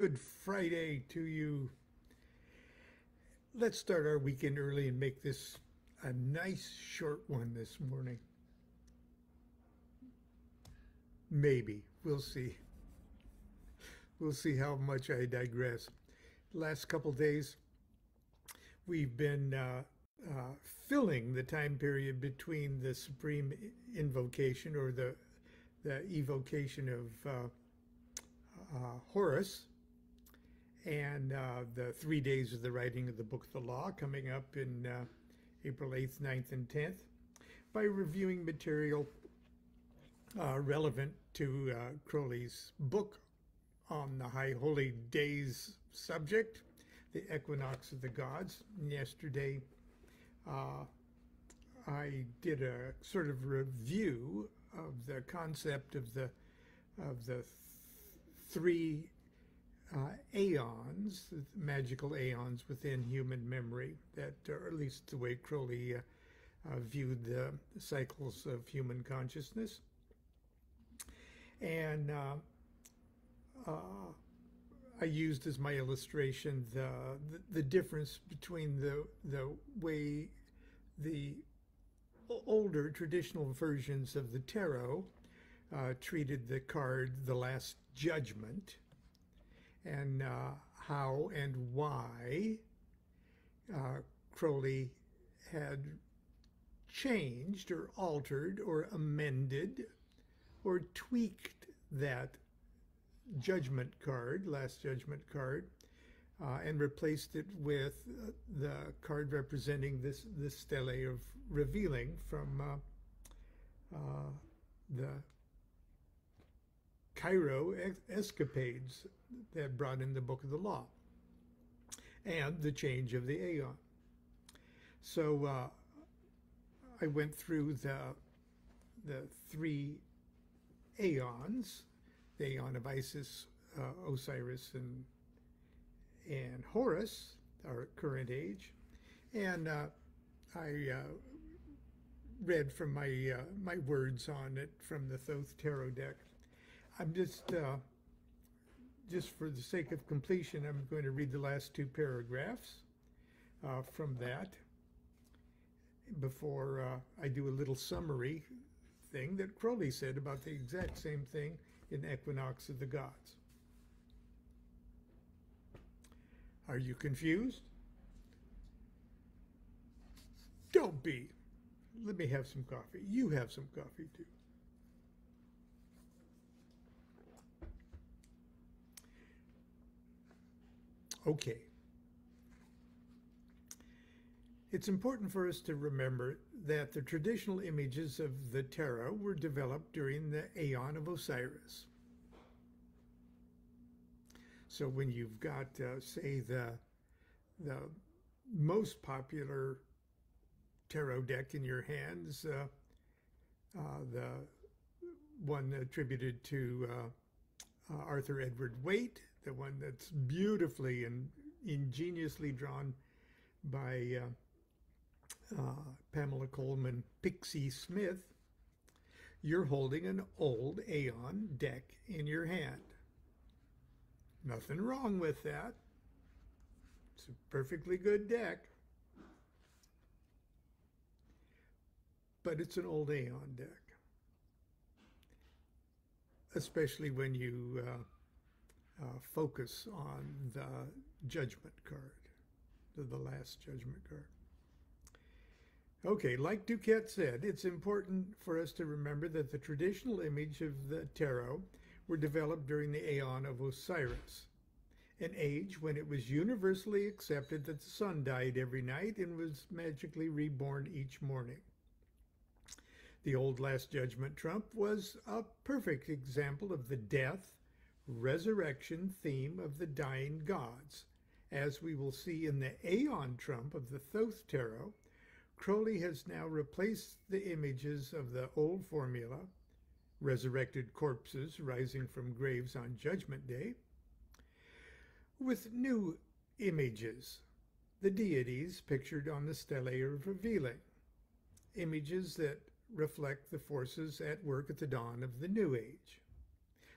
Good Friday to you. Let's start our weekend early and make this a nice short one this morning. Maybe. We'll see. We'll see how much I digress. Last couple days, we've been filling the time period between the supreme invocation or the evocation of Horus and the 3 days of the writing of the Book of the Law coming up in April 8th, 9th, and 10th by reviewing material relevant to Crowley's book on the High Holy Days subject, the Equinox of the Gods. And yesterday, I did a sort of review of the concept of the three aeons, magical aeons within human memory, that, or at least the way Crowley viewed the cycles of human consciousness. And I used as my illustration the difference between the way the older traditional versions of the tarot treated the card the Last Judgment, and how and why Crowley had changed or altered or amended or tweaked that judgment card, Last Judgment card, and replaced it with the card representing the stele of revealing from the Cairo escapades that brought in the Book of the Law and the change of the Aeon. So I went through the three Aeons, the Aeon of Isis, Osiris, and Horus, our current age, and I read from my words on it from the Thoth Tarot deck. I'm just for the sake of completion, I'm going to read the last two paragraphs from that before I do a little summary thing that Crowley said about the exact same thing in Equinox of the Gods. Are you confused? Don't be. Let me have some coffee. You have some coffee too. Okay. It's important for us to remember that the traditional images of the tarot were developed during the Aeon of Osiris. So when you've got, say, the most popular tarot deck in your hands, the one attributed to Arthur Edward Waite, the one that's beautifully and ingeniously drawn by Pamela Coleman Pixie Smith, you're holding an old Aeon deck in your hand. Nothing wrong with that. It's a perfectly good deck. But it's an old Aeon deck. Especially when you focus on the Judgment card, the Last Judgment card. Okay, like DuQuette said, it's important for us to remember that the traditional image of the tarot were developed during the Aeon of Osiris, an age when it was universally accepted that the sun died every night and was magically reborn each morning. The old Last Judgment trump was a perfect example of the death, resurrection theme of the dying gods. As we will see in the Aeon trump of the Thoth Tarot, Crowley has now replaced the images of the old formula, resurrected corpses rising from graves on Judgment Day, with new images, the deities pictured on the stele of revealing, images that reflect the forces at work at the dawn of the New Age.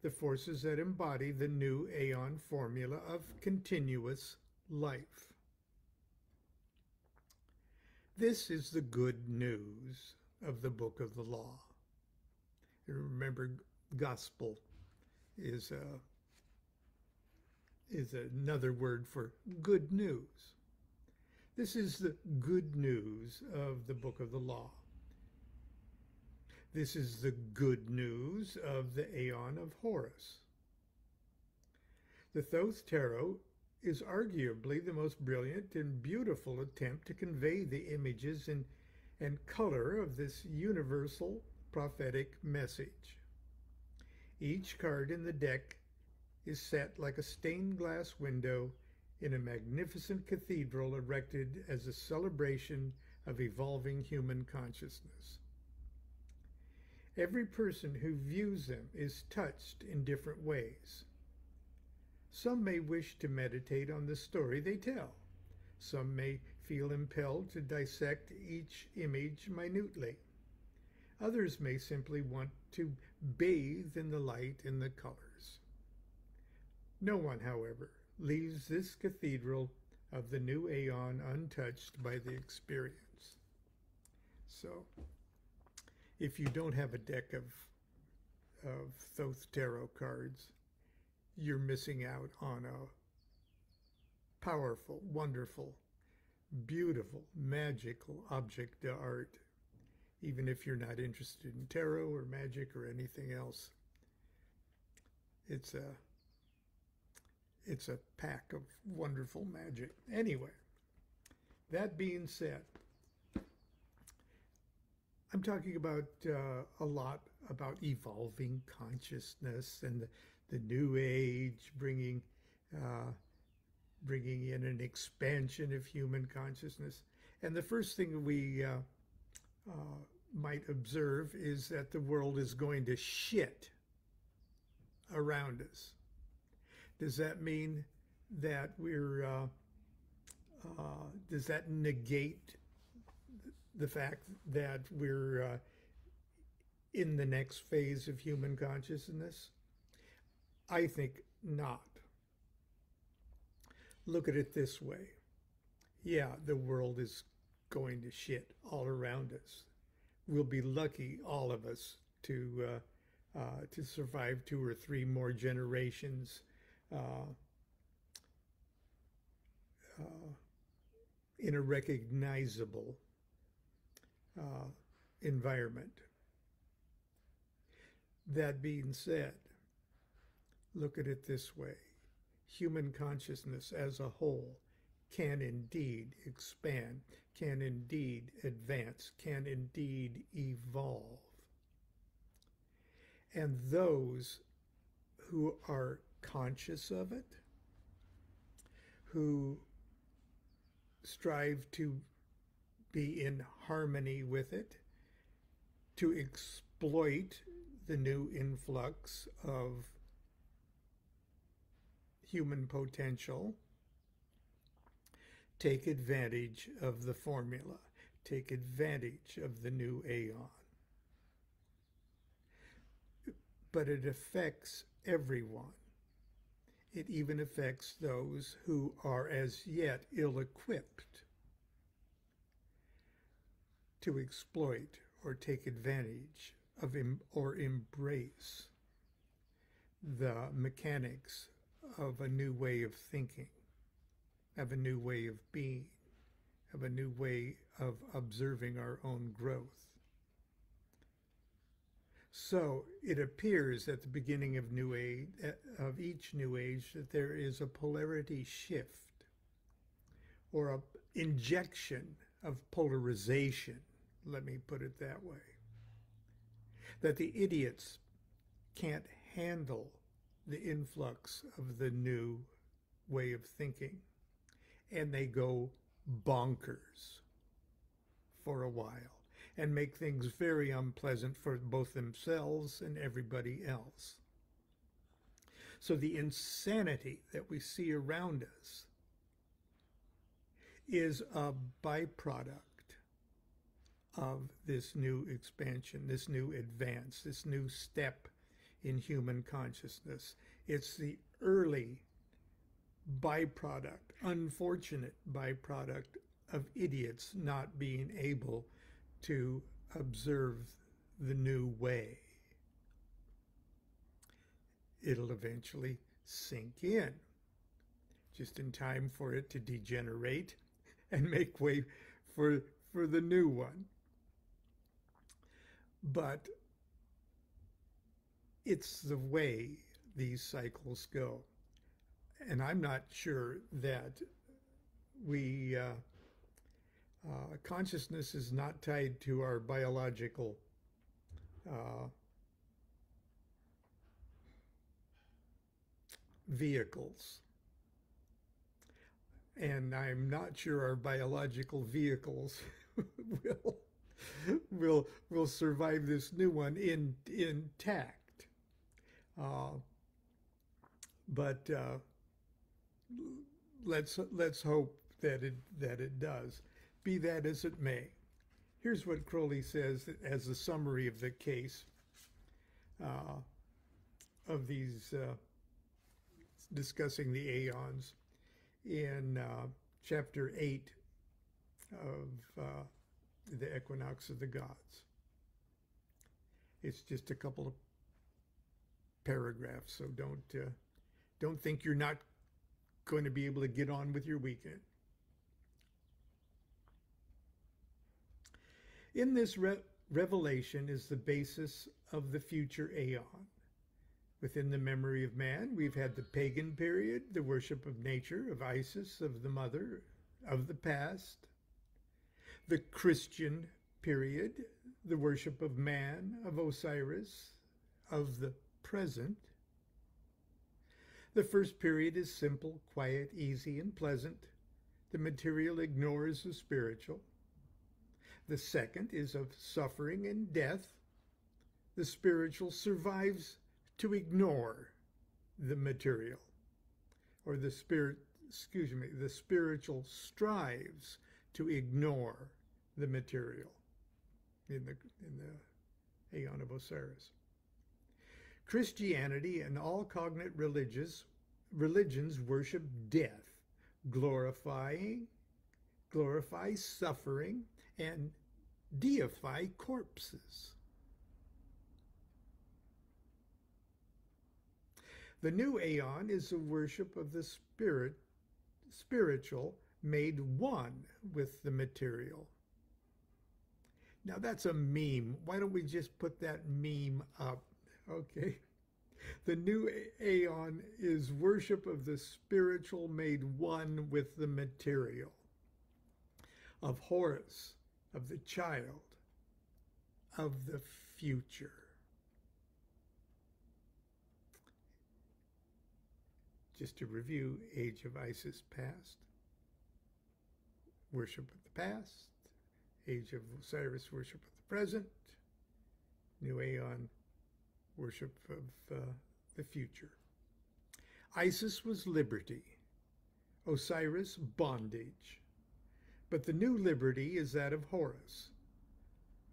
the forces that embody the new Aeon formula of continuous life. This is the good news of the book of the law. Remember, gospel is another word for good news. This is the good news of the book of the law. This is the good news of the Aeon of Horus. The Thoth Tarot is arguably the most brilliant and beautiful attempt to convey the images and color of this universal prophetic message. Each card in the deck is set like a stained glass window in a magnificent cathedral erected as a celebration of evolving human consciousness. Every person who views them is touched in different ways. Some may wish to meditate on the story they tell. Some may feel impelled to dissect each image minutely. Others may simply want to bathe in the light and the colors. No one, however, leaves this cathedral of the new Aeon untouched by the experience. So, if you don't have a deck of Thoth Tarot cards, you're missing out on a powerful, wonderful, beautiful, magical object of art. Even if you're not interested in tarot or magic or anything else, it's a pack of wonderful magic. Anyway, that being said, I'm talking about a lot about evolving consciousness and the new age bringing in an expansion of human consciousness. And the first thing we might observe is that the world is going to shit around us. Does that mean that does that negate the fact that we're in the next phase of human consciousness? I think not. Look at it this way. Yeah, the world is going to shit all around us. We'll be lucky, all of us, to survive 2 or 3 more generations in a recognizable environment. That being said, look at it this way. Human consciousness as a whole can indeed expand, can indeed advance, can indeed evolve. And those who are conscious of it, who strive to be in harmony with it, to exploit the new influx of human potential, take advantage of the formula, take advantage of the new Aeon. But it affects everyone. It even affects those who are as yet ill-equipped to exploit or take advantage of or embrace the mechanics of a new way of thinking, of a new way of being, of a new way of observing our own growth. So it appears at the beginning of each new age that there is a polarity shift or an injection of polarization, let me put it that way. That the idiots can't handle the influx of the new way of thinking, and they go bonkers for a while and make things very unpleasant for both themselves and everybody else. So the insanity that we see around us is a byproduct of this new expansion, this new advance, this new step in human consciousness. It's the early byproduct, unfortunate byproduct of idiots not being able to observe the new way. It'll eventually sink in, just in time for it to degenerate and make way for the new one. But it's the way these cycles go. And I'm not sure that consciousness is not tied to our biological vehicles. And I'm not sure our biological vehicles will survive this new one intact. But let's hope that it does. Be that as it may, here's what Crowley says as a summary of the case of these discussing the aeons in chapter 8 of the Equinox of the Gods. It's just a couple of paragraphs, so don't think you're not going to be able to get on with your weekend. In this revelation is the basis of the future aeon. Within the memory of man, we've had the pagan period, the worship of nature, of Isis, of the mother, of the past. The Christian period, the worship of man, of Osiris, of the present. The first period is simple, quiet, easy, and pleasant. The material ignores the spiritual. The second is of suffering and death. The spiritual survives to ignore the material, or the spiritual strives to ignore the material in the Aeon of Osiris. Christianity and all cognate religions worship death, glorify suffering, and deify corpses. The new aeon is a worship of the spiritual made one with the material. Now that's a meme. Why don't we just put that meme up? Okay. The new aeon is worship of the spiritual made one with the material, of Horus, of the child, of the future. Just to review, Age of Isis past, worship of the past, Age of Osiris, worship of the present, New Aeon, worship of the future. Isis was liberty, Osiris bondage, but the new liberty is that of Horus.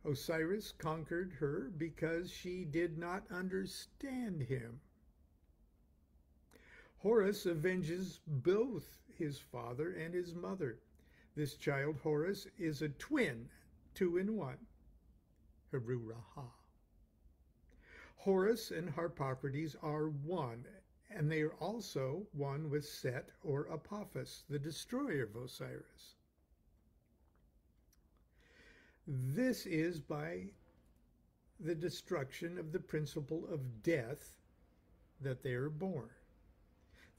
Osiris conquered her because she did not understand him. Horus avenges both his father and his mother. This child, Horus, is a twin, 2 in 1. Haru-Ra-Ha. Horus and Harpocrates are one, and they are also one with Set or Apophis, the destroyer of Osiris. This is by the destruction of the principle of death that they are born.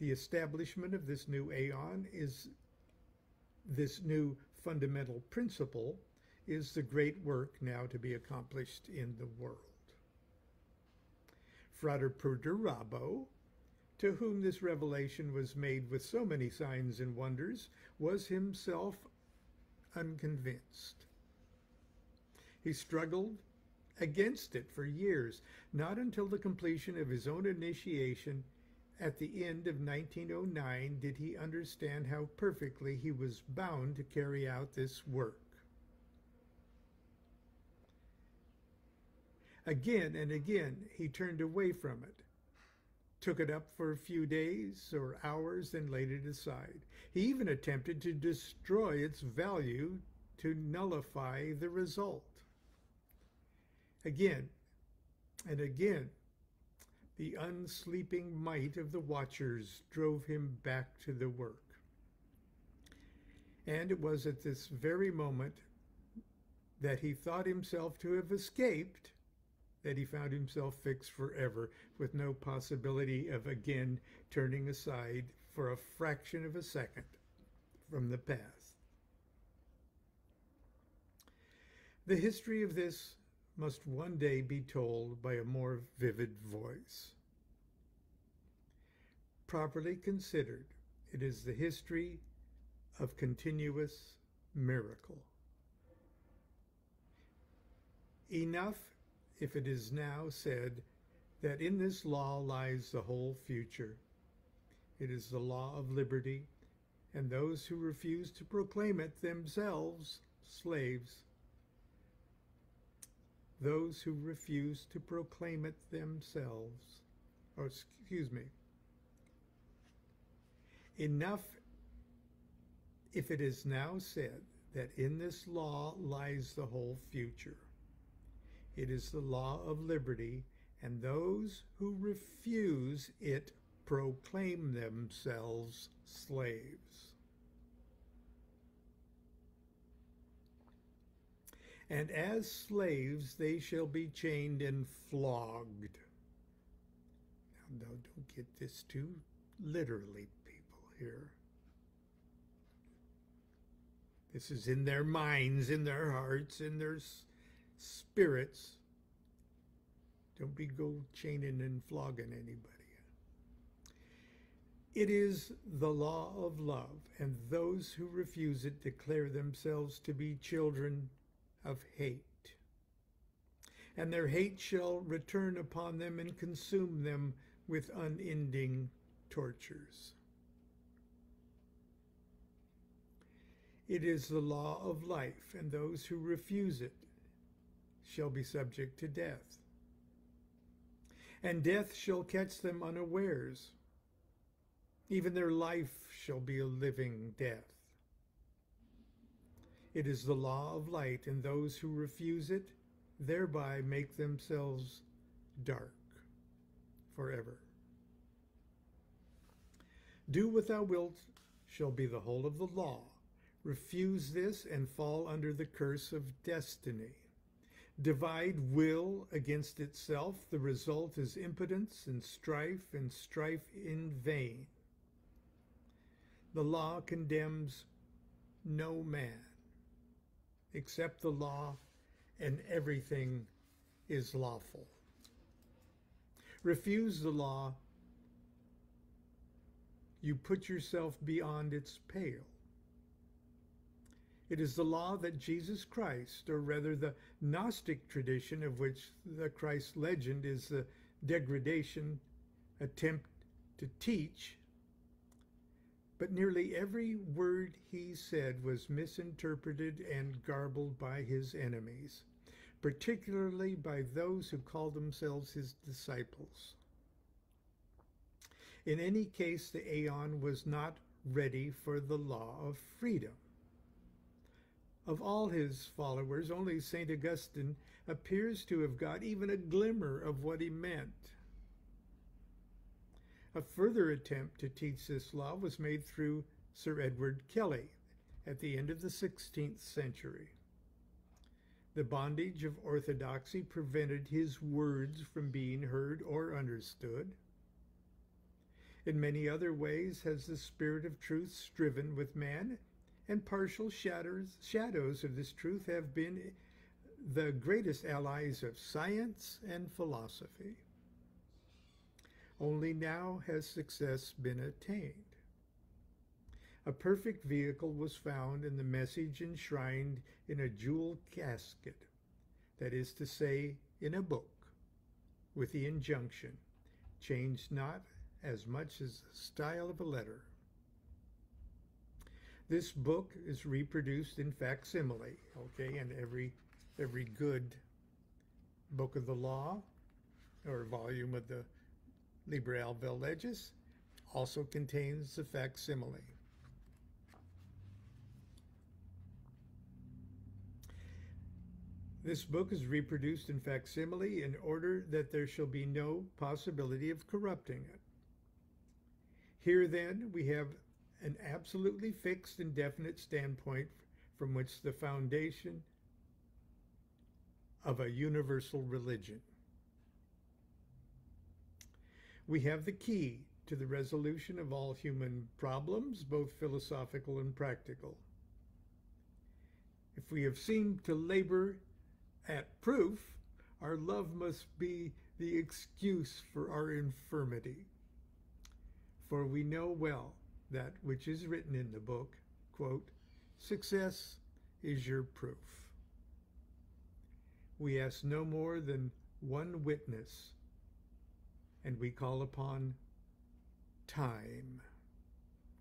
The establishment of this new aeon is this new fundamental principle is the great work now to be accomplished in the world. Frater Perdurabo, to whom this revelation was made with so many signs and wonders, was himself unconvinced. He struggled against it for years, not until the completion of his own initiation at the end of 1909 did he understand how perfectly he was bound to carry out this work. Again and again, he turned away from it, took it up for a few days or hours, then laid it aside. He even attempted to destroy its value to nullify the result. Again and again, the unsleeping might of the watchers drove him back to the work. And it was at this very moment that he thought himself to have escaped that he found himself fixed forever, with no possibility of again turning aside for a fraction of a second from the path. The history of this must one day be told by a more vivid voice. Properly considered, it is the history of continuous miracle. Enough if it is now said that in this law lies the whole future. It is the law of liberty, and those who refuse to proclaim it themselves slaves. Those who refuse to proclaim it themselves, Enough if it is now said that in this law lies the whole future. It is the law of liberty, and those who refuse it proclaim themselves slaves. And as slaves they shall be chained and flogged. Now, don't get this too literally, people, here. This is in their minds, in their hearts, in their spirits. Don't be go chaining and flogging anybody. It is the law of love, and those who refuse it declare themselves to be children of hate. And their hate shall return upon them and consume them with unending tortures. It is the law of life, and those who refuse it shall be subject to death. And death shall catch them unawares. Even their life shall be a living death. It is the law of light, and those who refuse it thereby make themselves dark forever. Do what thou wilt shall be the whole of the law. Refuse this and fall under the curse of destiny. Divide will against itself. The result is impotence and strife in vain. The law condemns no man except the law, and everything is lawful. Refuse the law, you put yourself beyond its pale. It is the law that Jesus Christ, or rather the Gnostic tradition of which the Christ legend is the degradation attempt to teach, but nearly every word he said was misinterpreted and garbled by his enemies, particularly by those who called themselves his disciples. In any case, the Aeon was not ready for the law of freedom. Of all his followers, only St. Augustine appears to have got even a glimmer of what he meant. A further attempt to teach this law was made through Sir Edward Kelly at the end of the 16th century. The bondage of orthodoxy prevented his words from being heard or understood. In many other ways has the Spirit of truth striven with man, and partial shadows of this truth have been the greatest allies of science and philosophy. Only now has success been attained. A perfect vehicle was found in the message enshrined in a jewel casket, that is to say, in a book, with the injunction, change not as much as the style of a letter. This book is reproduced in facsimile, okay, and every good Book of the Law, or volume of the Liber Alvel Legis, also contains the facsimile. This book is reproduced in facsimile in order that there shall be no possibility of corrupting it. Here, then, we have an absolutely fixed and definite standpoint from which the foundation of a universal religion. We have the key to the resolution of all human problems, both philosophical and practical. If we have seemed to labor at proof, our love must be the excuse for our infirmity. For we know well that which is written in the book, quote, "Success is your proof." We ask no more than one witness, and we call upon time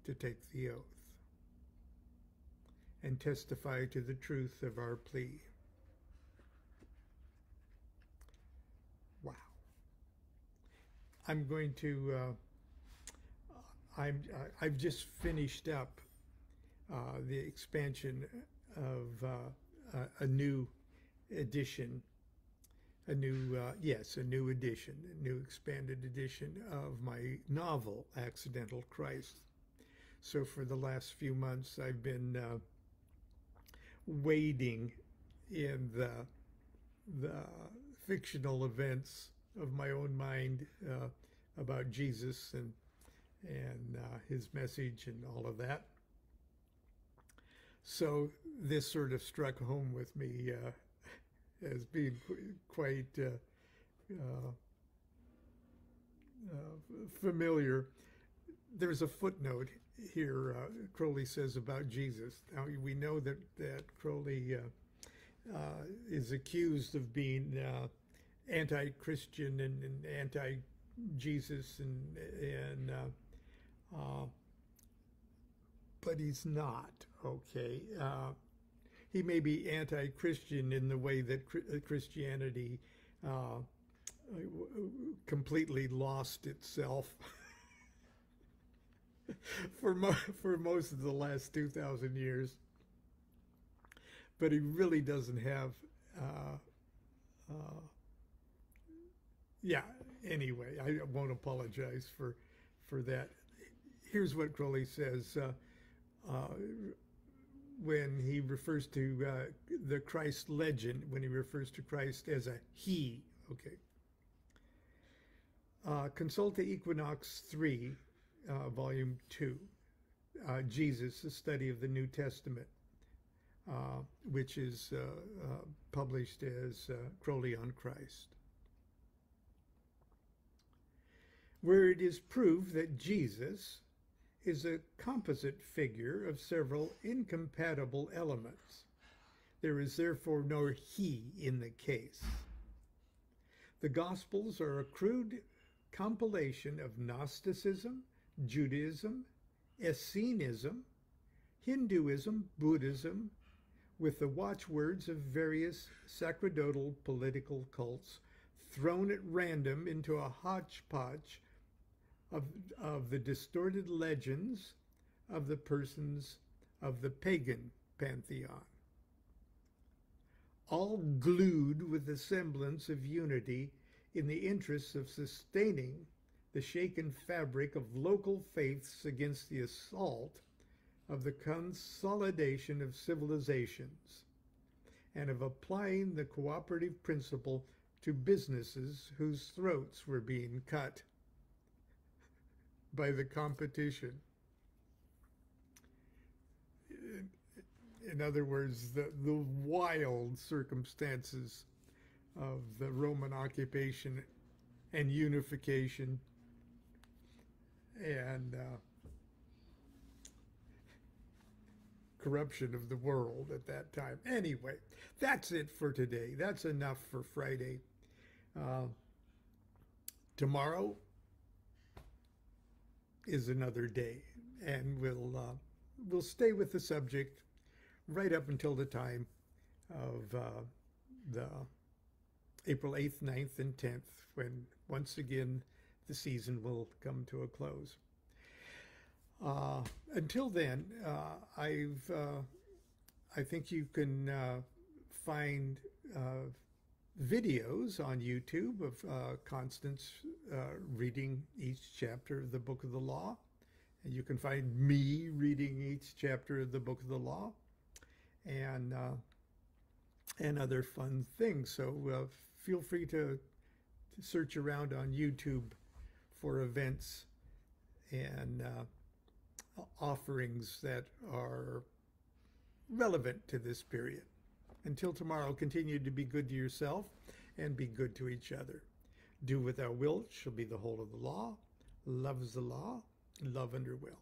to take the oath and testify to the truth of our plea. Wow. I'm going to, I've just finished up the expansion of a new edition, a new edition, a new expanded edition of my novel, Accidental Christ. So for the last few months, I've been wading in the fictional events of my own mind about Jesus and his message and all of that. So this sort of struck home with me as being quite familiar. There's a footnote here Crowley says about Jesus. Now we know that Crowley is accused of being anti-Christian and anti-Jesus, and but he's not. Okay, he may be anti-Christian in the way that Christianity completely lost itself for most of the last 2,000 years. But he really doesn't have, anyway, I won't apologize for that. Here's what Crowley says when he refers to the Christ legend, when he refers to Christ as a he, okay. Consulta Equinox 3, Volume 2, Jesus, a study of the New Testament, which is published as Crowley on Christ, where it is proved that Jesus is a composite figure of several incompatible elements. There is therefore no he in the case. The Gospels are a crude compilation of Gnosticism, Judaism, Essenism, Hinduism, Buddhism, with the watchwords of various sacerdotal political cults thrown at random into a hodgepodge of the distorted legends of the persons of the pagan pantheon, all glued with the semblance of unity in the interests of sustaining the shaken fabric of local faiths against the assault of the consolidation of civilizations, and of applying the cooperative principle to businesses whose throats were being cut by the competition. In other words, the wild circumstances of the Roman occupation and unification and corruption of the world at that time. Anyway, that's it for today. That's enough for Friday. Tomorrow is another day, and we'll stay with the subject right up until the time of the April 8th, 9th, and 10th, when once again the season will come to a close. Until then, I think you can find videos on YouTube of Constance reading each chapter of the Book of the Law. And you can find me reading each chapter of the Book of the Law, and other fun things. So feel free to search around on YouTube for events and offerings that are relevant to this period. Until tomorrow, continue to be good to yourself and be good to each other. Do without will shall be the whole of the law. Love is the law. Love under will.